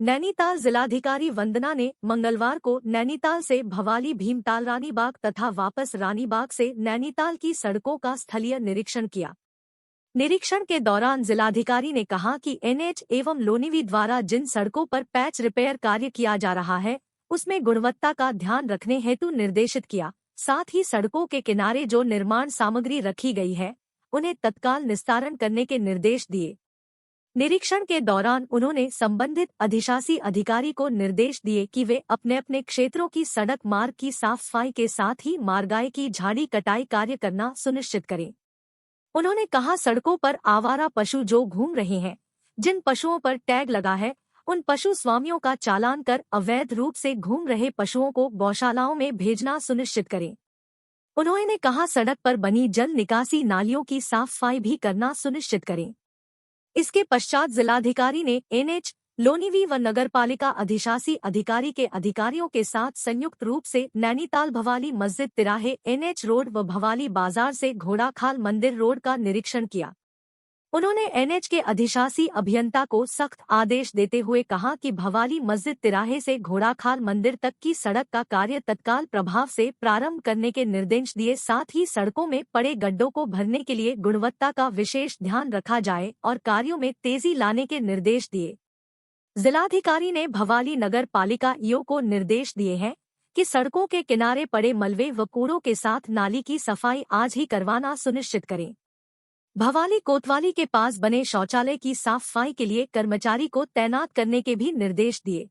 नैनीताल जिलाधिकारी वंदना ने मंगलवार को नैनीताल से भवाली भीमताल रानीबाग तथा वापस रानीबाग से नैनीताल की सड़कों का स्थलीय निरीक्षण किया। निरीक्षण के दौरान जिलाधिकारी ने कहा कि एनएच एवं लोनिवी द्वारा जिन सड़कों पर पैच रिपेयर कार्य किया जा रहा है उसमें गुणवत्ता का ध्यान रखने हेतु निर्देशित किया। साथ ही सड़कों के किनारे जो निर्माण सामग्री रखी गई है उन्हें तत्काल निस्तारण करने के निर्देश दिए। निरीक्षण के दौरान उन्होंने संबंधित अधिशासी अधिकारी को निर्देश दिए कि वे अपने अपने क्षेत्रों की सड़क मार्ग की साफ सफाई के साथ ही मार्गाई की झाड़ी कटाई कार्य करना सुनिश्चित करें। उन्होंने कहा, सड़कों पर आवारा पशु जो घूम रहे हैं, जिन पशुओं पर टैग लगा है, उन पशु स्वामियों का चालान कर अवैध रूप से घूम रहे पशुओं को गौशालाओं में भेजना सुनिश्चित करें। उन्होंने कहा, सड़क पर बनी जल निकासी नालियों की साफ सफाई भी करना सुनिश्चित करें। इसके पश्चात जिलाधिकारी ने एनएच, लोनिवी व नगरपालिका अधिशासी अधिकारी के अधिकारियों के साथ संयुक्त रूप से नैनीताल भवाली मस्जिद तिराहे एनएच रोड व भवाली बाजार से घोड़ाखाल मंदिर रोड का निरीक्षण किया। उन्होंने एनएच के अधिशासी अभियंता को सख्त आदेश देते हुए कहा कि भवाली मस्जिद तिराहे से घोड़ाखाल मंदिर तक की सड़क का कार्य तत्काल प्रभाव से प्रारंभ करने के निर्देश दिए। साथ ही सड़कों में पड़े गड्ढों को भरने के लिए गुणवत्ता का विशेष ध्यान रखा जाए और कार्यों में तेजी लाने के निर्देश दिए। जिलाधिकारी ने भवाली नगर पालिका ईओ को निर्देश दिए हैं कि सड़कों के किनारे पड़े मलबे व कूड़ों के साथ नाली की सफाई आज ही करवाना सुनिश्चित करें। भवाली कोतवाली के पास बने शौचालय की साफ सफाई के लिए कर्मचारी को तैनात करने के भी निर्देश दिए।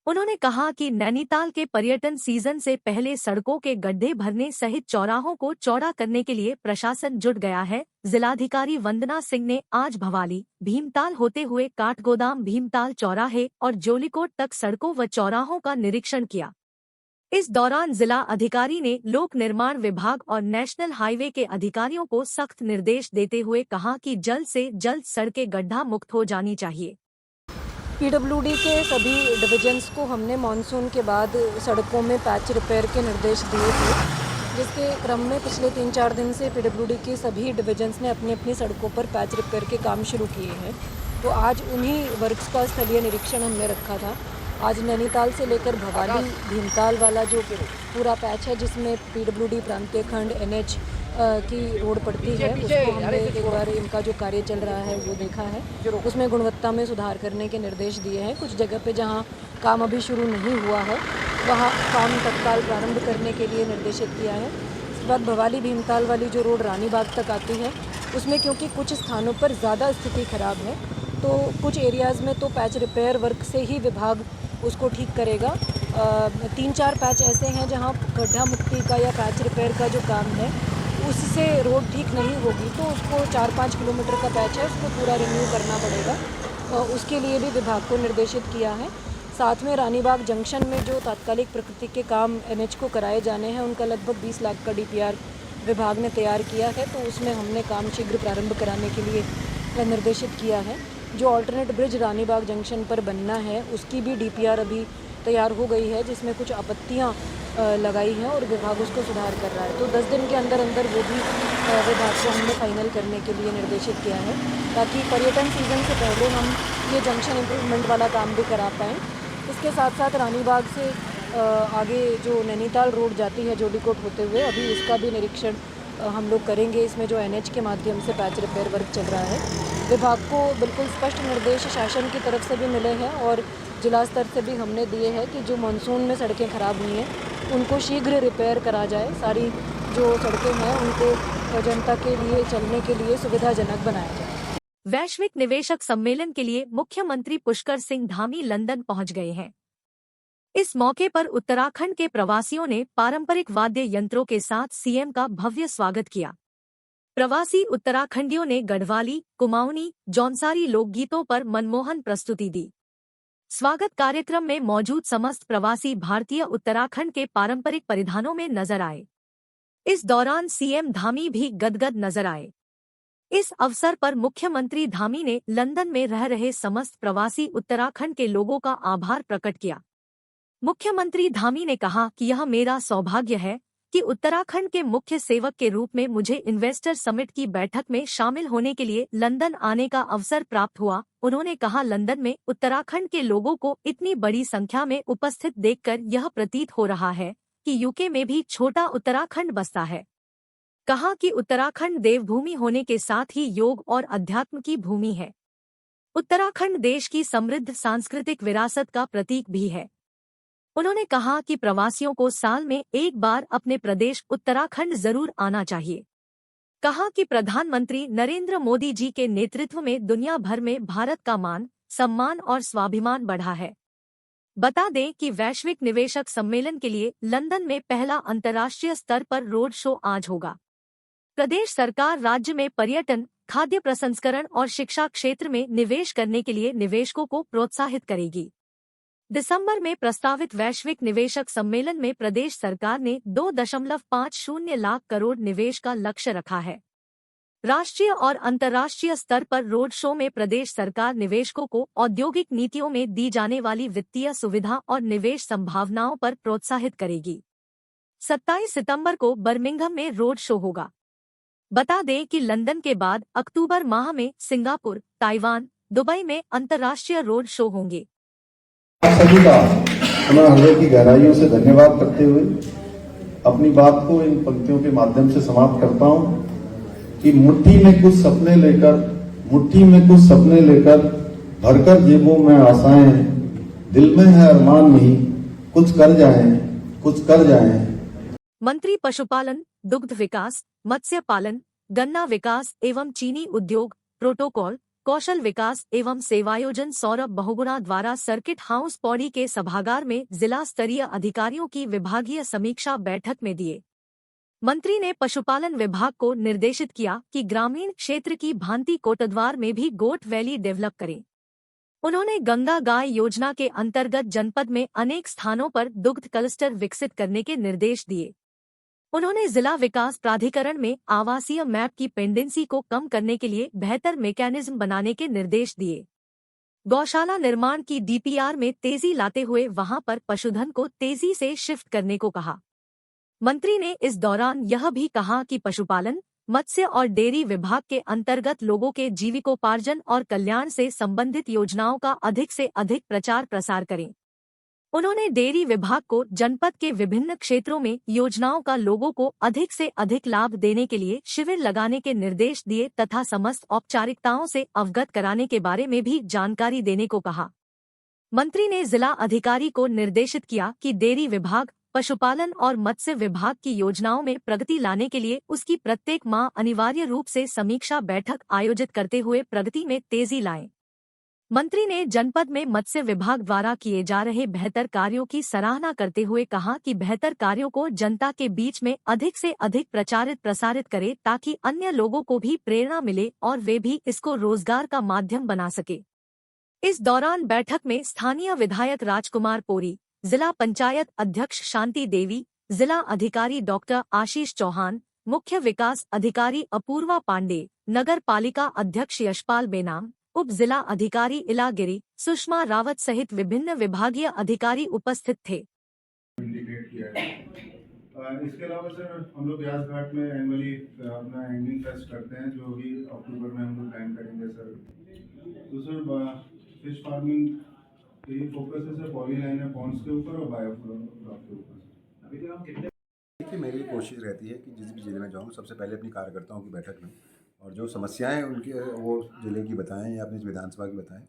उन्होंने कहा कि नैनीताल के पर्यटन सीजन से पहले सड़कों के गड्ढे भरने सहित चौराहों को चौड़ा करने के लिए प्रशासन जुट गया है। जिलाधिकारी वंदना सिंह ने आज भवाली भीमताल होते हुए काठगोदाम भीमताल चौराहे और जोलीकोट तक सड़कों व चौराहों का निरीक्षण किया। इस दौरान जिला अधिकारी ने लोक निर्माण विभाग और नेशनल हाईवे के अधिकारियों को सख्त निर्देश देते हुए कहा कि जल्द से जल्द सड़कें गड्ढा मुक्त हो जानी चाहिए। पीडब्ल्यूडी के सभी डिविजन्स को हमने मानसून के बाद सड़कों में पैच रिपेयर के निर्देश दिए थे, जिसके क्रम में पिछले 3-4 दिन से पीडब्ल्यूडी के सभी डिविजन्स ने अपनी अपनी सड़कों पर पैच रिपेयर के काम शुरू किए हैं। तो आज उन्हीं वर्क्स का स्थलीय निरीक्षण हमने रखा था। आज नैनीताल से लेकर भवाली भीमताल वाला जो पूरा पैच है, जिसमें पीडब्ल्यूडी प्रांतीय खंड एनएच की रोड पड़ती है, उसको हमने एक बार इनका जो कार्य चल रहा है वो देखा है। उसमें गुणवत्ता में सुधार करने के निर्देश दिए हैं। कुछ जगह पे जहां काम अभी शुरू नहीं हुआ है वहां काम तत्काल प्रारंभ करने के लिए निर्देशित किया है। इसके बाद भवाली भीमताल वाली जो रोड रानीबाग तक आती है, उसमें क्योंकि कुछ स्थानों पर ज़्यादा स्थिति खराब है, तो कुछ एरियाज़ में तो पैच रिपेयर वर्क से ही विभाग उसको ठीक करेगा। 3-4 पैच ऐसे हैं जहां गड्ढा मुक्ति का या पैच रिपेयर का जो काम है उससे रोड ठीक नहीं होगी, तो उसको 4-5 किलोमीटर का पैच है, उसको पूरा रिन्यू करना पड़ेगा। उसके लिए भी विभाग को निर्देशित किया है। साथ में रानीबाग जंक्शन में जो तात्कालिक प्रकृति के काम एनएच को कराए जाने हैं, उनका लगभग 20 लाख का डीपीआर विभाग ने तैयार किया है, तो उसमें हमने काम शीघ्र प्रारंभ कराने के लिए निर्देशित किया है। जो अल्टरनेट ब्रिज रानीबाग जंक्शन पर बनना है उसकी भी डीपीआर अभी तैयार हो गई है, जिसमें कुछ आपत्तियां लगाई हैं और विभाग उसको सुधार कर रहा है। तो 10 दिन के अंदर अंदर वो भी विभाग को हमने फाइनल करने के लिए निर्देशित किया है, ताकि पर्यटन सीजन से पहले हम ये जंक्शन इम्प्रूवमेंट वाला काम भी करा पाएँ। इसके साथ साथ रानीबाग से आगे जो नैनीताल रोड जाती है जोलीकोट होते हुए, अभी इसका भी निरीक्षण हम लोग करेंगे। इसमें जो एनएच के माध्यम से पैच रिपेयर वर्क चल रहा है, विभाग को बिल्कुल स्पष्ट निर्देश शासन की तरफ से भी मिले हैं और जिला स्तर से भी हमने दिए हैं कि जो मानसून में सड़कें खराब हुई हैं उनको शीघ्र रिपेयर करा जाए। सारी जो सड़कें हैं उनको जनता के लिए चलने के लिए सुविधाजनक बनाया जाए। वैश्विक निवेशक सम्मेलन के लिए मुख्यमंत्री पुष्कर सिंह धामी लंदन पहुंच गए हैं। इस मौके पर उत्तराखंड के प्रवासियों ने पारंपरिक वाद्य यंत्रों के साथ सीएम का भव्य स्वागत किया। प्रवासी उत्तराखंडियों ने गढ़वाली, कुमाऊनी, जौनसारी लोकगीतों पर मनमोहन प्रस्तुति दी। स्वागत कार्यक्रम में मौजूद समस्त प्रवासी भारतीय उत्तराखंड के पारंपरिक परिधानों में नजर आए। इस दौरान सीएम धामी भी गदगद नजर आए। इस अवसर पर मुख्यमंत्री धामी ने लंदन में रह रहे समस्त प्रवासी उत्तराखंड के लोगों का आभार प्रकट किया। मुख्यमंत्री धामी ने कहा कि यह मेरा सौभाग्य है कि उत्तराखंड के मुख्य सेवक के रूप में मुझे इन्वेस्टर समिट की बैठक में शामिल होने के लिए लंदन आने का अवसर प्राप्त हुआ। उन्होंने कहा, लंदन में उत्तराखंड के लोगों को इतनी बड़ी संख्या में उपस्थित देखकर यह प्रतीत हो रहा है कि यूके में भी छोटा उत्तराखंड बसता है। कहा कि उत्तराखंड देवभूमि होने के साथ ही योग और अध्यात्म की भूमि है। उत्तराखंड देश की समृद्ध सांस्कृतिक विरासत का प्रतीक भी है। उन्होंने कहा कि प्रवासियों को साल में एक बार अपने प्रदेश उत्तराखंड जरूर आना चाहिए। कहा कि प्रधानमंत्री नरेंद्र मोदी जी के नेतृत्व में दुनिया भर में भारत का मान, सम्मान और स्वाभिमान बढ़ा है। बता दें कि वैश्विक निवेशक सम्मेलन के लिए लंदन में पहला अंतर्राष्ट्रीय स्तर पर रोड शो आज होगा। प्रदेश सरकार राज्य में पर्यटन, खाद्य प्रसंस्करण और शिक्षा क्षेत्र में निवेश करने के लिए निवेशकों को प्रोत्साहित करेगी। दिसंबर में प्रस्तावित वैश्विक निवेशक सम्मेलन में प्रदेश सरकार ने 2.50 लाख करोड़ निवेश का लक्ष्य रखा है। राष्ट्रीय और अंतर्राष्ट्रीय स्तर पर रोड शो में प्रदेश सरकार निवेशकों को औद्योगिक नीतियों में दी जाने वाली वित्तीय सुविधा और निवेश संभावनाओं पर प्रोत्साहित करेगी। 27 सितंबर को बर्मिंघम में रोड शो होगा। बता दें कि लंदन के बाद अक्टूबर माह में सिंगापुर, ताइवान, दुबई में अंतर्राष्ट्रीय रोड शो होंगे। सभी का मैं हृदय की गहराइयों से धन्यवाद करते हुए अपनी बात को इन पंक्तियों के माध्यम से समाप्त करता हूं कि मुट्ठी में कुछ सपने लेकर भरकर जेबों में आशाएं, दिल में है अरमान नहीं, कुछ कर जाएं। मंत्री पशुपालन, दुग्ध विकास, मत्स्य पालन, गन्ना विकास एवं चीनी उद्योग, प्रोटोकॉल, कौशल विकास एवं सेवायोजन सौरभ बहुगुणा द्वारा सर्किट हाउस पौड़ी के सभागार में जिला स्तरीय अधिकारियों की विभागीय समीक्षा बैठक में दिए। मंत्री ने पशुपालन विभाग को निर्देशित किया कि ग्रामीण क्षेत्र की भांति कोटद्वार में भी गोट वैली डेवलप करें। उन्होंने गंगा गाय योजना के अंतर्गत जनपद में अनेक स्थानों पर दुग्ध क्लस्टर विकसित करने के निर्देश दिए। उन्होंने जिला विकास प्राधिकरण में आवासीय मैप की पेंडेंसी को कम करने के लिए बेहतर मैकेनिज्म बनाने के निर्देश दिए। गौशाला निर्माण की डीपीआर में तेजी लाते हुए वहां पर पशुधन को तेजी से शिफ्ट करने को कहा। मंत्री ने इस दौरान यह भी कहा कि पशुपालन, मत्स्य और डेयरी विभाग के अंतर्गत लोगों के जीविकोपार्जन और कल्याण से संबंधित योजनाओं का अधिक से अधिक प्रचार प्रसार करें। उन्होंने डेयरी विभाग को जनपद के विभिन्न क्षेत्रों में योजनाओं का लोगों को अधिक से अधिक लाभ देने के लिए शिविर लगाने के निर्देश दिए तथा समस्त औपचारिकताओं से अवगत कराने के बारे में भी जानकारी देने को कहा। मंत्री ने जिला अधिकारी को निर्देशित किया कि डेयरी विभाग, पशुपालन और मत्स्य विभाग की योजनाओं में प्रगति लाने के लिए उसकी प्रत्येक माह अनिवार्य रूप से समीक्षा बैठक आयोजित करते हुए प्रगति में तेजी लाएं। मंत्री ने जनपद में मत्स्य विभाग द्वारा किए जा रहे बेहतर कार्यों की सराहना करते हुए कहा कि बेहतर कार्यों को जनता के बीच में अधिक से अधिक प्रसारित करे ताकि अन्य लोगों को भी प्रेरणा मिले और वे भी इसको रोजगार का माध्यम बना सके। इस दौरान बैठक में स्थानीय विधायक राजकुमार पोरी, जिला पंचायत अध्यक्ष शांति देवी, जिला अधिकारी डॉक्टर आशीष चौहान, मुख्य विकास अधिकारी अपूर्वा पांडे, नगर पालिका अध्यक्ष यशपाल बेनाम, उप जिला अधिकारी इलागिरी, सुषमा रावत सहित विभिन्न विभागीय अधिकारी उपस्थित थे। इंटीग्रेट किया है। इसके अलावा सर हम लोग व्यास घाट में एनुअली अपना हैंगिंग फेस्ट करते हैं जो भी अक्टूबर में हम लोग प्लान करेंगे सर। तो सर फिश फार्मिंग यही फोकस है सर, पॉलीलाइनर पॉन्ड्स के ऊपर और बायोफ्लॉक के ऊपर। अभी तक हम कितने देखिए, मेरी कोशिश रहती है कि जिस भी ज़िले में जाऊँ सबसे पहले अपनी कार्यकर्ताओं की बैठक में और जो समस्याएं उनकी वो ज़िले की बताएं या अपनी विधानसभा की बताएं।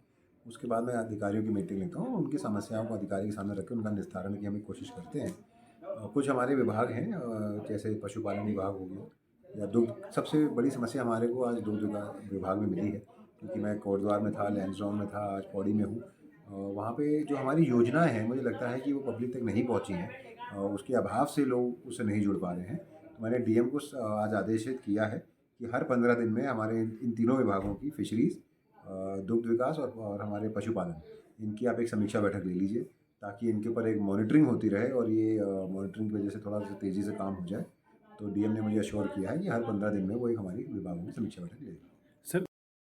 उसके बाद मैं अधिकारियों की मीटिंग लेता हूँ, उनकी समस्याओं को अधिकारी के सामने रख के उनका निस्तारण की हम कोशिश करते हैं। कुछ हमारे विभाग हैं जैसे पशुपालन विभाग हो गया या दुग्ध। सबसे बड़ी समस्या हमारे को आज दुग्ध विभाग में मिली है क्योंकि मैं कोटद्वार में था, लैंसडाउन में था, आज पौड़ी में हूँ। वहाँ पे जो हमारी योजनाएं हैं मुझे लगता है कि वो पब्लिक तक नहीं पहुँची हैं। उसके अभाव से लोग उससे नहीं जुड़ पा रहे हैं। तो मैंने डीएम को आज आदेशित किया है कि हर 15 दिन में हमारे इन तीनों विभागों की फिशरीज़, दुग्ध विकास और हमारे पशुपालन, इनकी आप एक समीक्षा बैठक ले लीजिए ताकि इनके ऊपर एक मॉनिटरिंग होती रहे और ये मॉनिटरिंग की वजह से थोड़ा सा तेज़ी से काम हो जाए। तो डीएम ने मुझे अश्योर किया है कि हर 15 दिन में वो एक हमारी विभागों की समीक्षा बैठक लेगी।